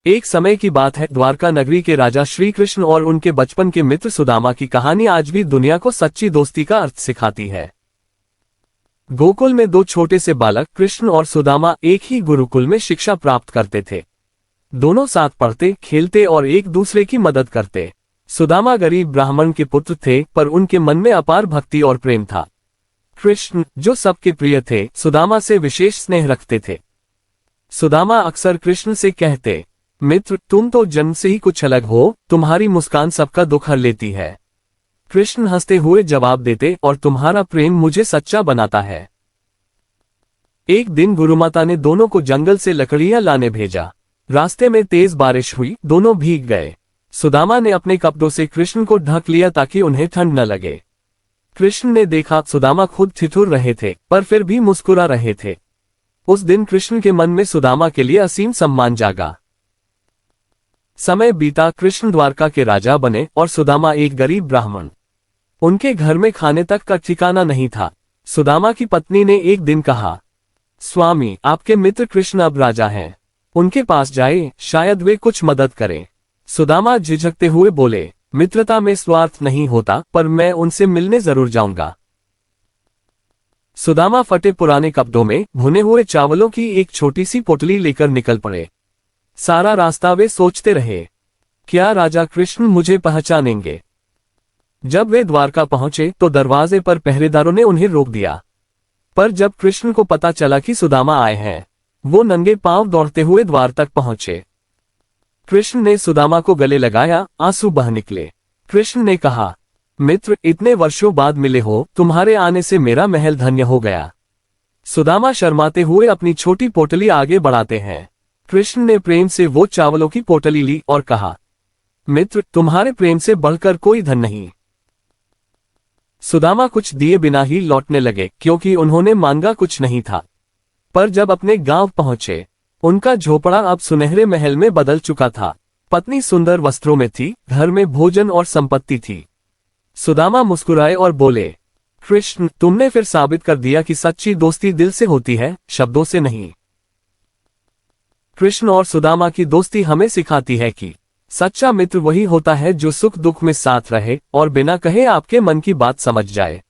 एक समय की बात है, द्वारका नगरी के राजा श्री कृष्ण और उनके बचपन के मित्र सुदामा की कहानी आज भी दुनिया को सच्ची दोस्ती का अर्थ सिखाती है। गोकुल में दो छोटे से बालक कृष्ण और सुदामा एक ही गुरुकुल में शिक्षा प्राप्त करते थे। दोनों साथ पढ़ते, खेलते और एक दूसरे की मदद करते। सुदामा गरीब ब्राह्मण के पुत्र थे, पर उनके मन में अपार भक्ति और प्रेम था। कृष्ण, जो सबके प्रिय थे, सुदामा से विशेष स्नेह रखते थे। सुदामा अक्सर कृष्ण से कहते, मित्र, तुम तो जन्म से ही कुछ अलग हो, तुम्हारी मुस्कान सबका दुख हर लेती है। कृष्ण हंसते हुए जवाब देते, और तुम्हारा प्रेम मुझे सच्चा बनाता है। एक दिन गुरुमाता ने दोनों को जंगल से लकड़ियां लाने भेजा। रास्ते में तेज बारिश हुई, दोनों भीग गए। सुदामा ने अपने कपड़ों से कृष्ण को ढक लिया ताकि उन्हें ठंड न लगे। कृष्ण ने देखा सुदामा खुद ठिठुर रहे थे, पर फिर भी मुस्कुरा रहे थे। उस दिन कृष्ण के मन में सुदामा के लिए असीम सम्मान जागा। समय बीता, कृष्ण द्वारका के राजा बने और सुदामा एक गरीब ब्राह्मण। उनके घर में खाने तक का ठिकाना नहीं था। सुदामा की पत्नी ने एक दिन कहा, स्वामी, आपके मित्र कृष्ण अब राजा हैं, उनके पास जाए, शायद वे कुछ मदद करें। सुदामा झिझकते हुए बोले, मित्रता में स्वार्थ नहीं होता, पर मैं उनसे मिलने जरूर जाऊंगा। सुदामा फटे पुराने कपड़ों में भुने हुए चावलों की एक छोटी सी पोटली लेकर निकल पड़े। सारा रास्ता वे सोचते रहे, क्या राजा कृष्ण मुझे पहचानेंगे। जब वे द्वारका पहुंचे तो दरवाजे पर पहरेदारों ने उन्हें रोक दिया। पर जब कृष्ण को पता चला कि सुदामा आए हैं, वो नंगे पांव दौड़ते हुए द्वार तक पहुंचे। कृष्ण ने सुदामा को गले लगाया, आंसू बह निकले। कृष्ण ने कहा, मित्र, इतने वर्षों बाद मिले हो, तुम्हारे आने से मेरा महल धन्य हो गया। सुदामा शर्माते हुए अपनी छोटी पोटली आगे बढ़ाते हैं। कृष्ण ने प्रेम से वो चावलों की पोटली ली और कहा, मित्र, तुम्हारे प्रेम से बढ़कर कोई धन नहीं। सुदामा कुछ दिए बिना ही लौटने लगे, क्योंकि उन्होंने मांगा कुछ नहीं था। पर जब अपने गांव पहुंचे, उनका झोपड़ा अब सुनहरे महल में बदल चुका था। पत्नी सुंदर वस्त्रों में थी, घर में भोजन और संपत्ति थी। सुदामा मुस्कुराए और बोले, कृष्ण, तुमने फिर साबित कर दिया कि सच्ची दोस्ती दिल से होती है, शब्दों से नहीं। कृष्ण और सुदामा की दोस्ती हमें सिखाती है कि सच्चा मित्र वही होता है जो सुख दुख में साथ रहे और बिना कहे आपके मन की बात समझ जाए।